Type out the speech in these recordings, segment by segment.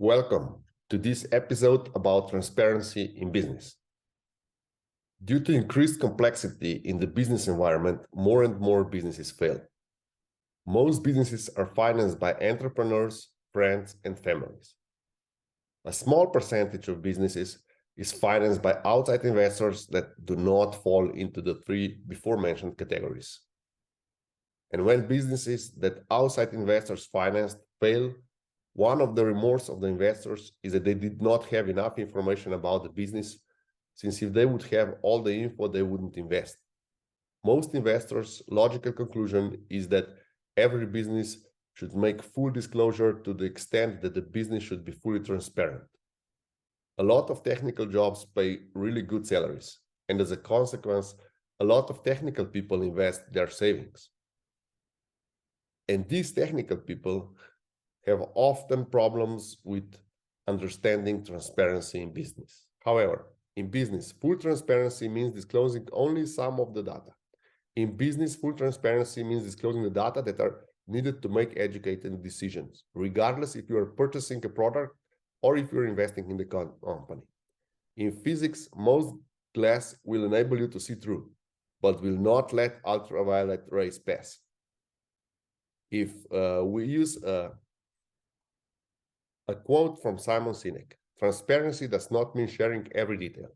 Welcome to this episode about transparency in business. Due to increased complexity in the business environment, more and more businesses fail. Most businesses are financed by entrepreneurs, friends, and families. A small percentage of businesses is financed by outside investors that do not fall into the three before mentioned categories. And when businesses that outside investors financed fail, one of the remorse of the investors is that they did not have enough information about the business, since if they would have all the info, they wouldn't invest. Most investors' logical conclusion is that every business should make full disclosure to the extent that the business should be fully transparent. A lot of technical jobs pay really good salaries, and as a consequence, a lot of technical people invest their savings. And these technical people have often problems with understanding transparency in business. However, in business, full transparency means disclosing only some of the data. In business, full transparency means disclosing the data that are needed to make educated decisions, regardless if you are purchasing a product or if you're investing in the company. In physics, most glass will enable you to see through, but will not let ultraviolet rays pass. If we use a quote from Simon Sinek, transparency does not mean sharing every detail.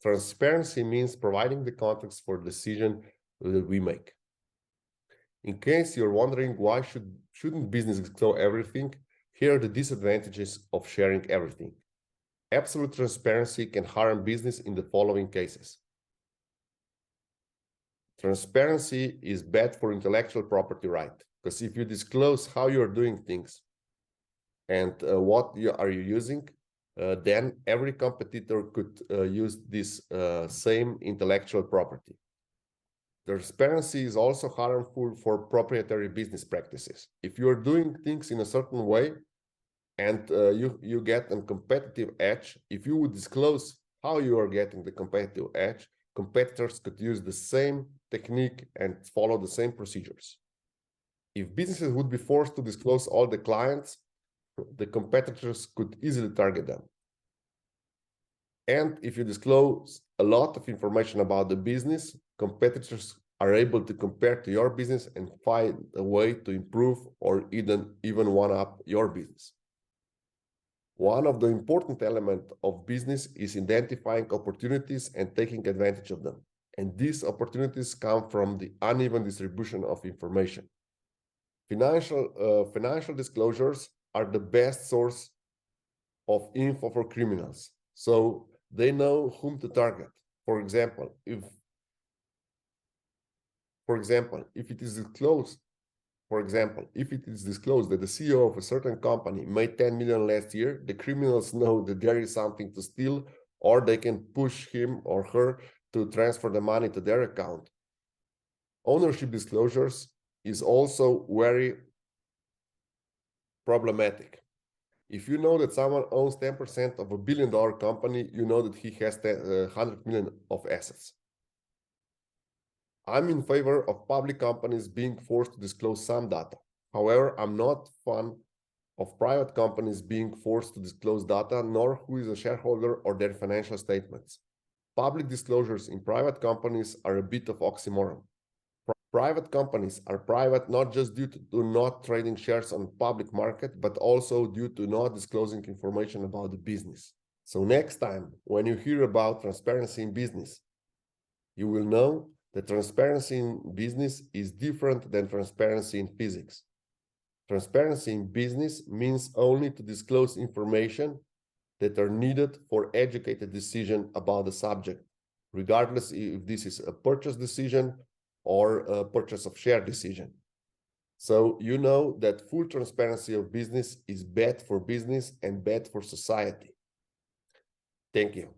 Transparency means providing the context for the decision that we make. In case you're wondering why shouldn't business disclose everything, here are the disadvantages of sharing everything. Absolute transparency can harm business in the following cases. Transparency is bad for intellectual property right, because if you disclose how you're doing things and what you are using, then every competitor could use this same intellectual property. Transparency is also harmful for proprietary business practices. If you're doing things in a certain way and you get a competitive edge, if you would disclose how you are getting the competitive edge, competitors could use the same technique and follow the same procedures. If businesses would be forced to disclose all the clients, the competitors could easily target them. And if you disclose a lot of information about the business, competitors are able to compare to your business and find a way to improve or even one-up your business. One of the important elements of business is identifying opportunities and taking advantage of them. And these opportunities come from the uneven distribution of information. Financial disclosures are the best source of info for criminals, so they know whom to target. For example, if it is disclosed that the CEO of a certain company made 10 million last year, the criminals know that there is something to steal, or they can push him or her to transfer the money to their account. Ownership disclosures is also very problematic. If you know that someone owns 10% of $1 billion company, you know that he has 100 million of assets. I'm in favor of public companies being forced to disclose some data. However, I'm not fan of private companies being forced to disclose data, nor who is a shareholder or their financial statements. Public disclosures in private companies are a bit of oxymoron. Private companies are private not just due to not trading shares on the public market, but also due to not disclosing information about the business. So next time, when you hear about transparency in business, you will know that transparency in business is different than transparency in physics. Transparency in business means only to disclose information that are needed for educated decision about the subject, regardless if this is a purchase decision or a purchase of share decision. So you know that full transparency of business is bad for business and bad for society. Thank you.